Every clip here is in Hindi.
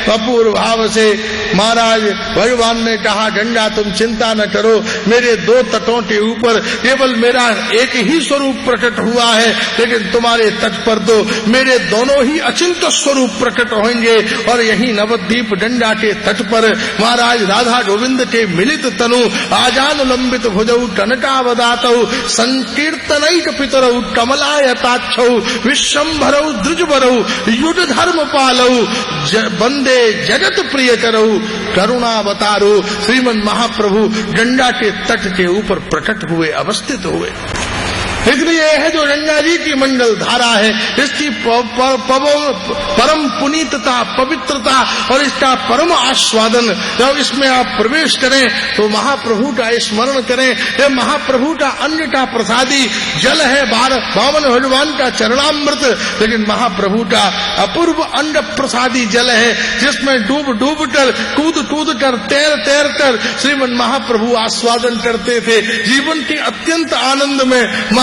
अपूर्व भाव से महाराज भगवान ने कहा, गंगा तुम चिंता न करो, मेरे दो तटों के ऊपर केवल मेरा एक ही स्वरूप प्रकट हुआ है, लेकिन तुम्हारे तट पर तो मेरे दोनों ही अचिंत्य स्वरूप प्रकट होंगे। और यही नवद्वीप गंगा के तट पर महाराज राधा गोविंद के मिलित तनु आजानुलंबित भुजौ कनकावदातौ संकीर्तनैक पितरौ कमलायताक्षौ विश्वम्भरौ द्रुजबरौ युध धर्म पालौ वंदे जगत प्रिय करौ करुणावतारो श्रीमन महाप्रभु गंगा के तट के ऊपर प्रकट हुए, अवस्थित हुए। इसलिए है जो गंगा जी की मंगल धारा है, इसकी परम पुनीतता, पवित्रता और इसका परम आस्वादन, जब इसमें आप प्रवेश करें तो महाप्रभु का स्मरण करें। ये महाप्रभु का अन्न का प्रसादी जल है, बावन भगवान का चरणामृत, लेकिन महाप्रभु का अपूर्व अन्न प्रसादी जल है, जिसमें डूब डूब कर, कूद कूद कर, तैर तैर कर श्रीमन महाप्रभु आस्वादन करते थे। जीवन के अत्यंत आनंद में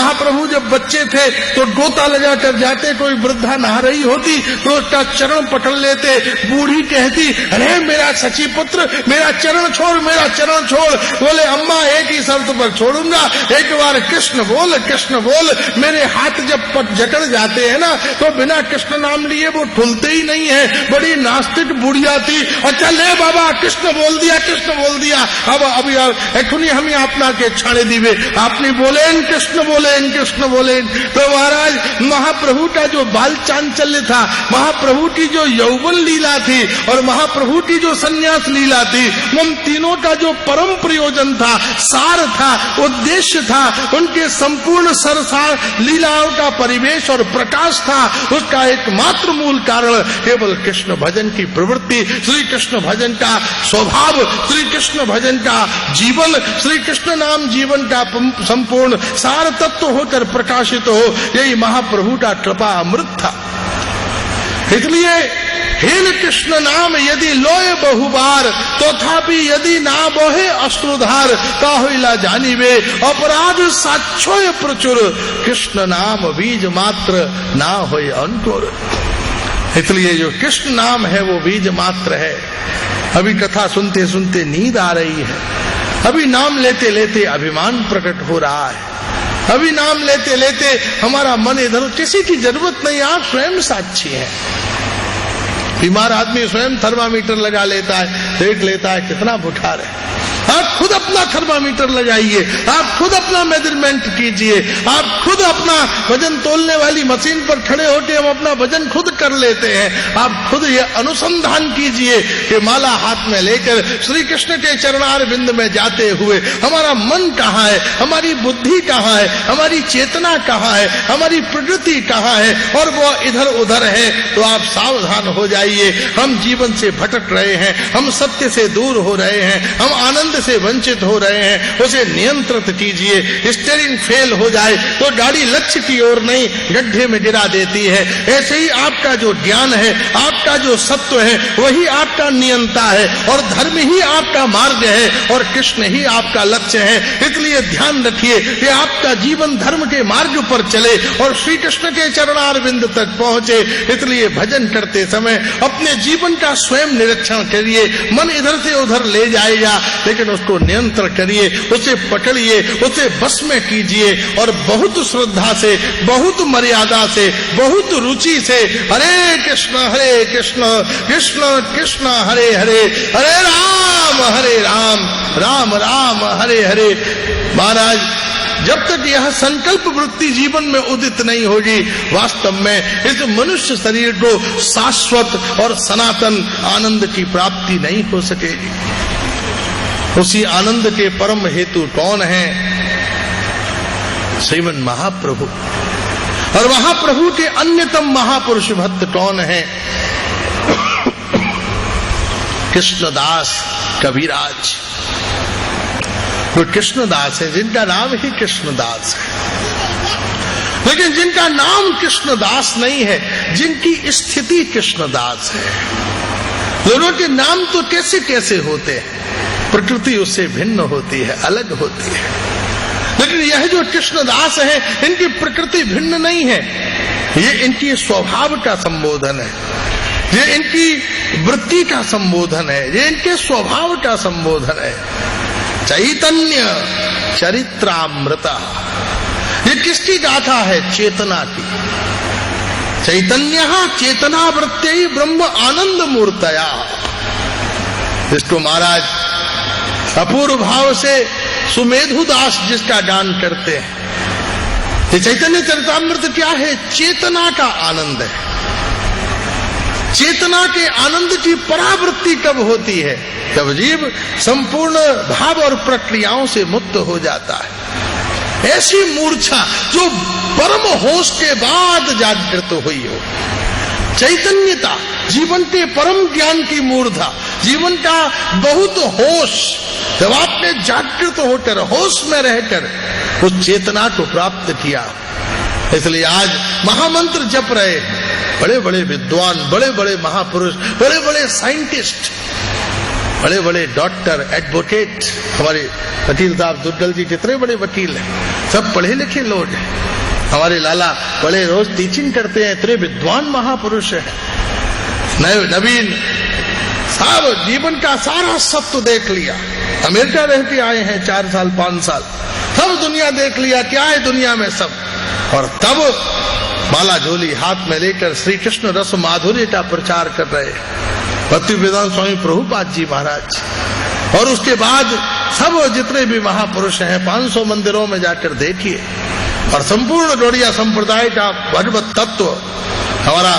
महाप्रभु जब बच्चे थे तो गोता लगा कर जाते, कोई वृद्धा नहा रही होती तो उसका चरण पकड़ लेते, बूढ़ी कहती, अरे मेरा सची पुत्र मेरा चरण छोड़, मेरा चरण छोड़। बोले अम्मा एक ही शर्त पर छोड़ूंगा, एक बार कृष्ण बोल, कृष्ण बोल। मेरे हाथ जब जकड़ जाते हैं ना तो बिना कृष्ण नाम लिए वो खुलते ही नहीं है। बड़ी नास्तिक बुढ़िया थी, अच्छा ले बाबा कृष्ण बोल दिया, कृष्ण बोल दिया। अब अभी एखुनी हम अपना के छाड़े दीवे, आपने बोले कृष्ण बोले, कृष्ण बोले। तो महाराज महाप्रभु का जो बाल चांचल्य था, महाप्रभु की जो यौवन लीला थी और महाप्रभु की जो संन्यास लीला थी, उन तीनों का जो परम प्रयोजन था, सार था, उद्देश्य था, उनके संपूर्ण सरसार लीलाओं का परिवेश और प्रकाश था, उसका एकमात्र मूल कारण केवल कृष्ण भजन की प्रवृत्ति, श्री कृष्ण भजन का स्वभाव, श्री कृष्ण भजन का जीवन, श्री कृष्ण नाम जीवन का संपूर्ण सार तत्व होकर प्रकाशित हो, यही महाप्रभु का कृपा अमृत था। इसलिए हेन कृष्ण नाम यदि लोय बहुबार, तथापि यदि ना बोहे अश्रुधार, काहुला जानिबे अपराध साक्षोय प्रचुर, कृष्ण नाम बीज मात्र ना होय अंकुर। इसलिए जो कृष्ण नाम है वो बीज मात्र है। अभी कथा सुनते सुनते नींद आ रही है, अभी नाम लेते लेते अभिमान प्रकट हो रहा है, अभी नाम लेते लेते हमारा मन इधर, किसी की जरूरत नहीं, आप स्वयं साक्षी हैं। बीमार आदमी स्वयं थर्मामीटर लगा लेता है, देख लेता है कितना बुखार है। आप खुद अपना थर्मामीटर लगाइए, आप खुद अपना मेजरमेंट कीजिए, आप खुद अपना वजन तोलने वाली मशीन पर खड़े होकर हम अपना वजन खुद कर लेते हैं। आप खुद ये अनुसंधान कीजिए कि माला हाथ में लेकर श्री कृष्ण के चरणार बिंद में जाते हुए हमारा मन कहाँ है, हमारी बुद्धि कहाँ है, हमारी चेतना कहाँ है, हमारी प्रकृति कहाँ है, और वो इधर उधर है। तो आप सावधान हो जाइए, हम जीवन से भटक रहे हैं, हम सत्य से दूर हो रहे हैं, हम आनंद से वंचित हो रहे हैं, उसे नियंत्रित कीजिए। स्टीयरिंग फेल हो जाए तो गाड़ी लक्ष्य की ओर नहीं गड्ढे में गिरा देती है। ऐसे ही आपका जो ज्ञान है, आपका जो सत्व है, वही आपका नियंता है और धर्म ही आपका मार्ग है और कृष्ण ही आपका लक्ष्य है। इसलिए ध्यान रखिए कि आपका जीवन धर्म के मार्ग पर चले और श्री कृष्ण के चरणार बिंद तक पहुंचे। इसलिए भजन करते समय अपने जीवन का स्वयं निरीक्षण करिए। मन इधर से उधर ले जाएगा, लेकिन उसको नियंत्रण करिए, उसे पकड़िए, उसे बस में कीजिए और बहुत श्रद्धा से, बहुत मर्यादा से, बहुत रुचि से हरे कृष्ण कृष्ण कृष्ण हरे हरे, हरे राम राम राम हरे हरे। महाराज जब तक यह संकल्प वृत्ति जीवन में उदित नहीं होगी, वास्तव में इस मनुष्य शरीर को शाश्वत और सनातन आनंद की प्राप्ति नहीं हो सकेगी। उसी आनंद के परम हेतु कौन है? श्रीमन महाप्रभु। और महाप्रभु के अन्यतम महापुरुष भक्त कौन है? कृष्णदास कबीराज। वो कृष्णदास है जिनका नाम ही कृष्णदास है, लेकिन जिनका नाम कृष्णदास नहीं है, जिनकी स्थिति कृष्णदास है। दोनों के नाम तो कैसे कैसे होते हैं, प्रकृति उससे भिन्न होती है, अलग होती है, लेकिन यह जो कृष्णदास है इनकी प्रकृति भिन्न नहीं है, ये इनकी स्वभाव का संबोधन है। ये इनकी वृत्ति का संबोधन है, ये इनके स्वभाव का संबोधन है। चैतन्य चरित्रामृता, ये किसकी गाथा है? चेतना की। चैतन्य चेतना वृत्ति ब्रह्म आनंद मूर्तया। इसको महाराज अपूर्व भाव से सुमेधु दास जिसका गान करते हैं। ये चैतन्य चरितामृत क्या है? चेतना का आनंद है। चेतना के आनंद की परावृत्ति कब होती है? जब जीव संपूर्ण भाव और प्रक्रियाओं से मुक्त हो जाता है। ऐसी मूर्छा जो परम होश के बाद जागृत हुई हो। चैतन्यता जीवन के परम ज्ञान की मूर्धा, जीवन का बहुत होश, जब आपने जागृत होकर होश में रहकर उस चेतना को प्राप्त किया। इसलिए आज महामंत्र जप रहे बड़े बड़े विद्वान, बड़े बड़े महापुरुष, बड़े बड़े साइंटिस्ट, बड़े बड़े डॉक्टर, एडवोकेट, हमारे वकील साहब दुग्गल जी कितने बड़े वकील हैं, सब पढ़े लिखे लोग हैं। हमारे लाला बड़े रोज टीचिंग करते हैं, इतने विद्वान महापुरुष हैं। नवीन साहब जीवन का सारा सत्य देख लिया। अमेरिका रहते आए हैं 4 साल 5 साल, सब दुनिया देख लिया, क्या है दुनिया में सब। और तब बाला झोली हाथ में लेकर श्री कृष्ण रस माधुर्य का प्रचार कर रहे भक्ति वेदांत स्वामी प्रभुपाद जी महाराज। और उसके बाद सब जितने भी महापुरुष हैं 500 मंदिरों में जाकर देखिए, और संपूर्ण गौड़िया संप्रदाय का भगवत तत्व, हमारा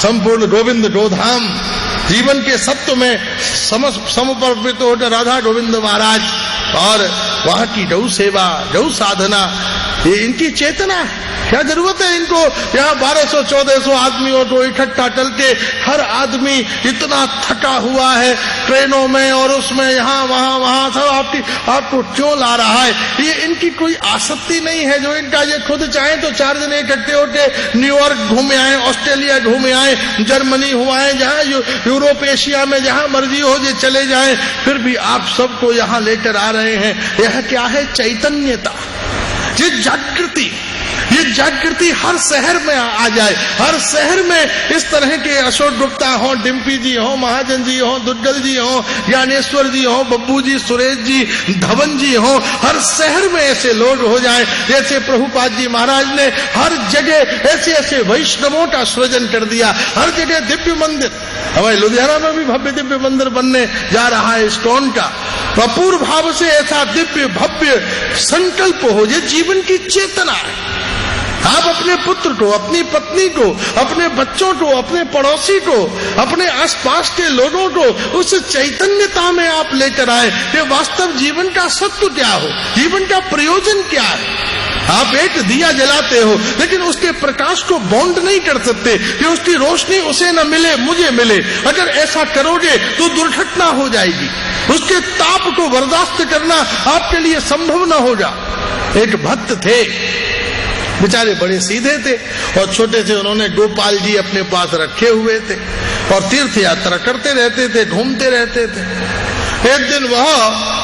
संपूर्ण गोविंद गोधाम, जीवन के सत्व में समर्पित होकर राधा गोविंद महाराज और वहां की गौ सेवा, गौ साधना, ये इनकी चेतना है। क्या जरूरत है इनको यहाँ 1200-1400 आदमियों को इकट्ठा चलते, हर आदमी इतना थका हुआ है ट्रेनों में और उसमें यहाँ वहां सब आपको क्यों ला रहा है? ये इनकी कोई आसक्ति नहीं है जो इनका, ये खुद चाहे तो 4 दिन इकट्ठे होके न्यूयॉर्क घूमे आए, ऑस्ट्रेलिया घूमे आए, जर्मनी हुआ है, जहाँ यूरोप एशिया में जहाँ मर्जी हो ये चले जाए, फिर भी आप सबको यहाँ लेकर आ रहे हैं। यह क्या है? चैतन्यता, ये जागृति। ये जागृति हर शहर में आ जाए, हर शहर में इस तरह के अशोक गुप्ता हो, डिम्पी जी हो, महाजन जी हो, दुग्गल जी हो, ज्ञानेश्वर जी हो, बब्बू जी, सुरेश जी, धवन जी हो, हर शहर में ऐसे लोग हो जाए। जैसे प्रभुपाद जी महाराज ने हर जगह ऐसे ऐसे वैष्णवों का सृजन कर दिया, हर जगह दिव्य मंदिर। हमारे लुधियाना में भी भव्य दिव्य मंदिर बनने जा रहा है इस्कॉन का। अपूर्व भाव से ऐसा दिव्य भव्य संकल्प हो, ये जीवन की चेतना है। आप अपने पुत्र को, अपनी पत्नी को, अपने बच्चों को, अपने पड़ोसी को, अपने आसपास के लोगों को उस चैतन्यता में आप लेकर आए कि वास्तव जीवन का सत्य क्या हो, जीवन का प्रयोजन क्या है। आप एक दिया जलाते हो लेकिन उसके प्रकाश को बॉन्ड नहीं कर सकते कि उसकी रोशनी उसे न मिले मुझे मिले। अगर ऐसा करोगे तो दुर्घटना हो जाएगी, उसके ताप को बर्दाश्त करना आपके लिए संभव न होगा। एक भक्त थे, बेचारे बड़े सीधे थे और छोटे से उन्होंने गोपाल जी अपने पास रखे हुए थे और तीर्थ यात्रा करते रहते थे, घूमते रहते थे। एक दिन वह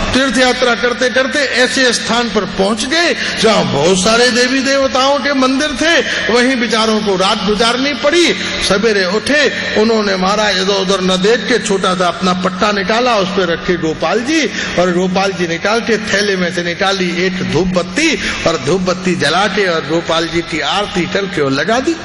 तीर्थ यात्रा करते करते ऐसे स्थान पर पहुंच गए जहां बहुत सारे देवी देवताओं के मंदिर थे। वहीं बेचारों को रात गुजारनी पड़ी। सवेरे उठे, उन्होंने महाराज इधर उधर न देख के छोटा सा अपना पट्टा निकाला, उस पर रखे गोपाल जी, और गोपाल जी निकाल के थैले में से निकाली एक धूप बत्ती और धूप बत्ती जला के और गोपाल जी की आरती करके और लगा दी।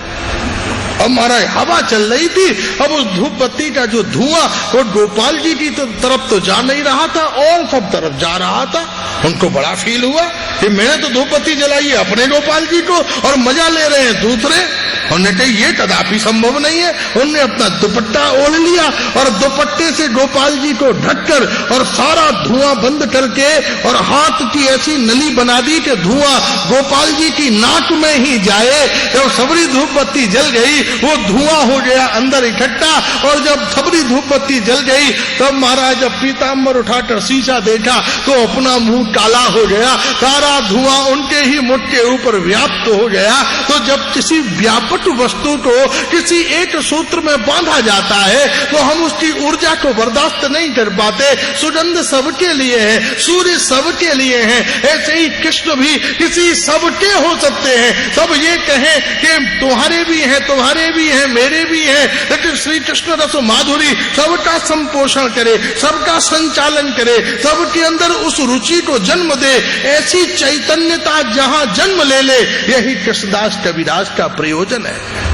अब महाराज हवा चल रही थी, अब उस धूप बत्ती का जो धुआं वो गोपाल जी की तरफ तो जा नहीं रहा था और सब तरफ जा रहा था। उनको बड़ा फील हुआ कि मैंने तो धूप बत्ती जलाई है अपने गोपाल जी को और मजा ले रहे हैं दूसरे। उन्होंने कहा ये कदापि संभव नहीं है। उन्होंने अपना दुपट्टा ओढ़ लिया और दुपट्टे से गोपाल जी को ढककर और सारा धुआं बंद करके और हाथ की ऐसी नली बना दी कि धुआं गोपाल जी की नाक में ही जाए। जब सबरी धूप बत्ती जल गई वो धुआं हो गया अंदर इकट्ठा, और जब सबरी धूप बत्ती जल गई तब महाराज जब पीताम्बर उठाकर शीशा देखा तो अपना मुंह काला हो गया, सारा धुआं उनके ही मुख के ऊपर व्याप्त हो गया। तो जब किसी झपट वस्तु को किसी एक सूत्र में बांधा जाता है तो हम उसकी ऊर्जा को बर्दाश्त नहीं कर पाते। सुगंध सबके लिए है, सूर्य सबके लिए है, ऐसे ही कृष्ण भी किसी सबके हो सकते हैं। सब ये कहें कि तुम्हारे भी हैं, तुम्हारे भी हैं, मेरे भी हैं, लेकिन श्री कृष्ण रस माधुरी सबका संपोषण करे, सबका संचालन करे, सबके अंदर उस रुचि को जन्म दे। ऐसी चैतन्यता जहां जन्म ले ले, यही कृष्णदास कबीरदास का प्रयोजन है।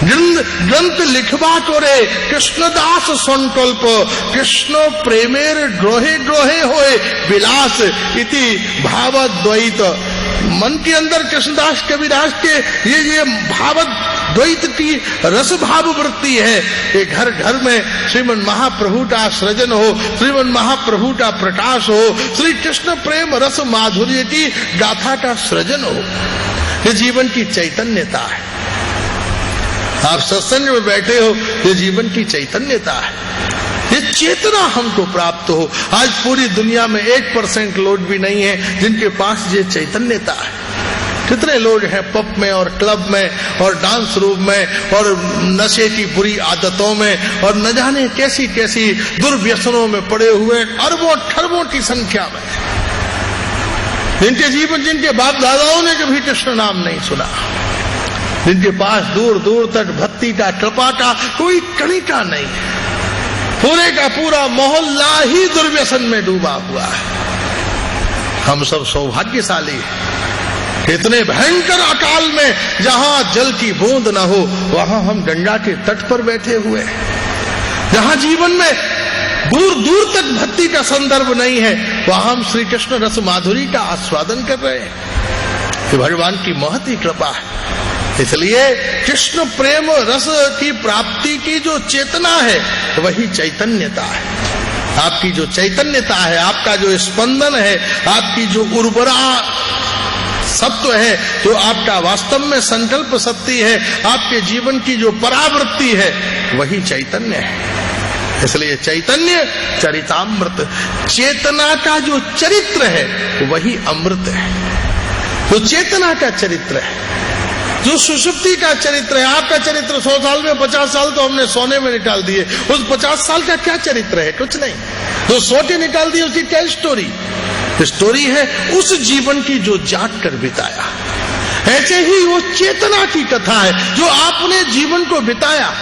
ग्रंथ लिखवा करे कृष्णदास संकल्प, कृष्ण प्रेमेर ग्रोहे ग्रोहे होए विलास इति भावद्वैत। मन के अंदर कृष्णदास कबीरदास के ये भावद्वैत की रस भाव वृत्ति है कि घर घर में श्रीमन महाप्रभु का सृजन हो, श्रीमन महाप्रभु का प्रकाश हो, श्री कृष्ण प्रेम रस माधुर्य की गाथा का सृजन हो। ये जीवन की चैतन्यता है। आप सत्संग में बैठे हो, ये जीवन की चैतन्यता है, ये चेतना हमको प्राप्त हो। आज पूरी दुनिया में 1% लोग भी नहीं है जिनके पास ये चैतन्यता है। कितने लोग हैं पब में और क्लब में और डांस रूम में और नशे की बुरी आदतों में और न जाने कैसी कैसी दुर्व्यसनों में पड़े हुए, अरबों खरबों की संख्या में, जिनके बाप दादाओं ने कभी कृष्ण नाम नहीं सुना, जिनके पास दूर दूर तक भक्ति का कृपा का कोई कणिका नहीं है। पूरे का पूरा मोहल्ला ही दुर्व्यसन में डूबा हुआ है। हम सब सौभाग्यशाली हैं। इतने भयंकर अकाल में जहां जल की बूंद न हो, वहां हम गंगा के तट पर बैठे हुए हैं। जहां जीवन में दूर दूर तक भक्ति का संदर्भ नहीं है, वहां हम श्री कृष्ण रस माधुरी का आस्वादन कर रहे हैं। ये भगवान की महती कृपा है। इसलिए कृष्ण प्रेम रस की प्राप्ति की जो चेतना है वही चैतन्यता है। आपकी जो चैतन्यता है, आपका जो स्पंदन है, आपकी जो उर्वरा सत्व है, जो आपका वास्तव में संकल्प शक्ति है, आपके जीवन की जो परावृत्ति है, वही चैतन्य है। इसलिए चैतन्य चरितामृत, चेतना का जो चरित्र है वही अमृत है। तो चेतना का चरित्र है, जो सुषुप्ति का चरित्र है। आपका चरित्र 100 साल में 50 साल तो हमने सोने में निकाल दिए, उस 50 साल का क्या चरित्र है? कुछ नहीं। तो सोते निकाल दिए, उसकी क्या स्टोरी? स्टोरी है उस जीवन की जो जाग कर बिताया। ऐसे ही वो चेतना की कथा है जो आपने जीवन को बिताया।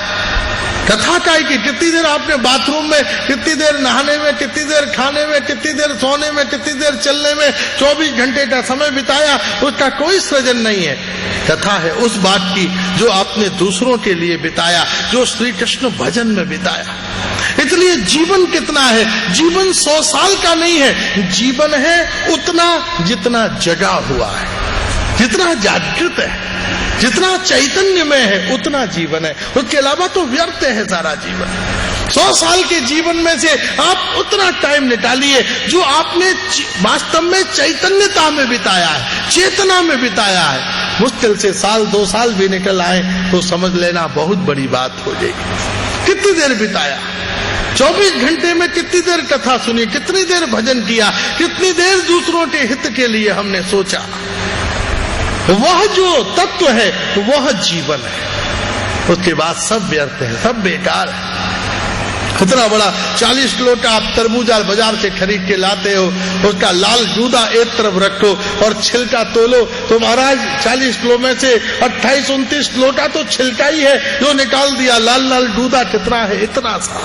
कथा का है कि कितनी देर आपने बाथरूम में, कितनी देर नहाने में, कितनी देर खाने में, कितनी देर सोने में, कितनी देर चलने में 24 घंटे का समय बिताया, उसका कोई सृजन नहीं है। कथा है उस बात की जो आपने दूसरों के लिए बिताया, जो श्री कृष्ण भजन में बिताया। इसलिए जीवन कितना है? जीवन 100 साल का नहीं है, जीवन है उतना जितना जगा हुआ है, जितना जागृत है, जितना चैतन्य में है, उतना जीवन है। उसके अलावा तो व्यर्थ है सारा जीवन। 100 साल के जीवन में से आप उतना टाइम निकालिए जो आपने वास्तव में चैतन्यता में बिताया है, चेतना में बिताया है। मुश्किल से 1-2 साल भी निकल आए तो समझ लेना बहुत बड़ी बात हो जाएगी। कितनी देर बिताया? 24 घंटे में कितनी देर कथा सुनी, कितनी देर भजन किया, कितनी देर दूसरों के हित के लिए हमने सोचा। वह जो तत्व है वह जीवन है। उसके बाद सब व्यर्थ है, सब बेकार है। इतना बड़ा 40 किलो का आप तरबूजा बाजार से खरीद के लाते हो, उसका लाल दूधा एक तरफ रखो और छिलका तोलो तो महाराज 40 किलो में से 28-29 किलो का तो छिलका ही है जो निकाल दिया। लाल लाल दूधा कितना है? इतना सा।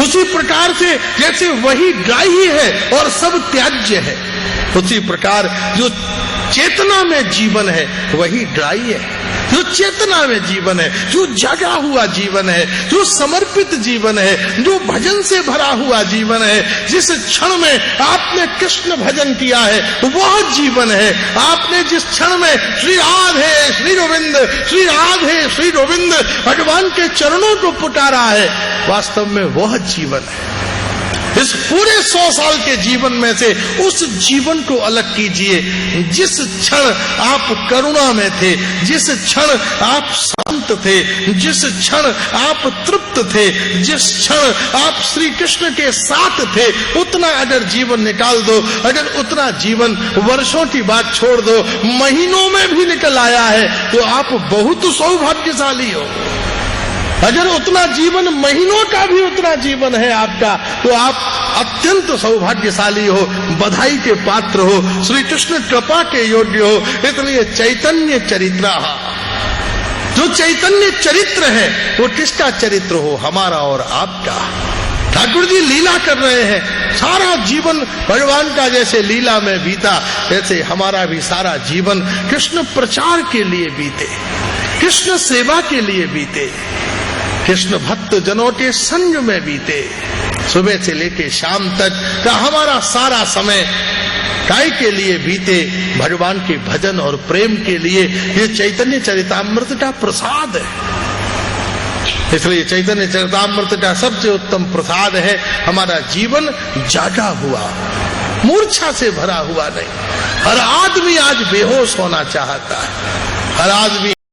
उसी प्रकार से जैसे वही गाय ही है और सब त्याज्य है, उसी प्रकार जो चेतना में जीवन है वही ड्राई है। जो चेतना में जीवन है, जो जगा हुआ जीवन है, जो समर्पित जीवन है, जो भजन से भरा हुआ जीवन है, जिस क्षण में आपने कृष्ण भजन किया है वह जीवन है। आपने जिस क्षण में श्री राधे श्री गोविंद, श्री राधे श्री गोविंद भगवान के चरणों को पुकारा है, वास्तव में वह जीवन है। इस पूरे 100 साल के जीवन में से उस जीवन को अलग कीजिए जिस क्षण आप करुणा में थे, जिस क्षण आप शांत थे, जिस क्षण आप तृप्त थे, जिस क्षण आप श्री कृष्ण के साथ थे, उतना अगर जीवन निकाल दो, अगर उतना जीवन वर्षों की बात छोड़ दो, महीनों में भी निकल आया है तो आप बहुत सौभाग्यशाली हो। अगर उतना जीवन, महीनों का भी उतना जीवन है आपका, तो आप अत्यंत सौभाग्यशाली हो, बधाई के पात्र हो, श्री कृष्ण कृपा के योग्य हो। इसलिए चैतन्य चरित्र, जो चैतन्य चरित्र है वो किसका चरित्र हो? हमारा और आपका। ठाकुर जी लीला कर रहे हैं, सारा जीवन भगवान का जैसे लीला में बीता, ऐसे हमारा भी सारा जीवन कृष्ण प्रचार के लिए बीते, कृष्ण सेवा के लिए बीते, कृष्ण भक्त जनों के संग में बीते। सुबह से लेके शाम तक का हमारा सारा समय काय के लिए बीते? भगवान के भजन और प्रेम के लिए। ये चैतन्य चरितामृत का प्रसाद है। इसलिए चैतन्य चरितामृत का सबसे उत्तम प्रसाद है हमारा जीवन जागा हुआ, मूर्छा से भरा हुआ नहीं। हर आदमी आज बेहोश होना चाहता है, हर आदमी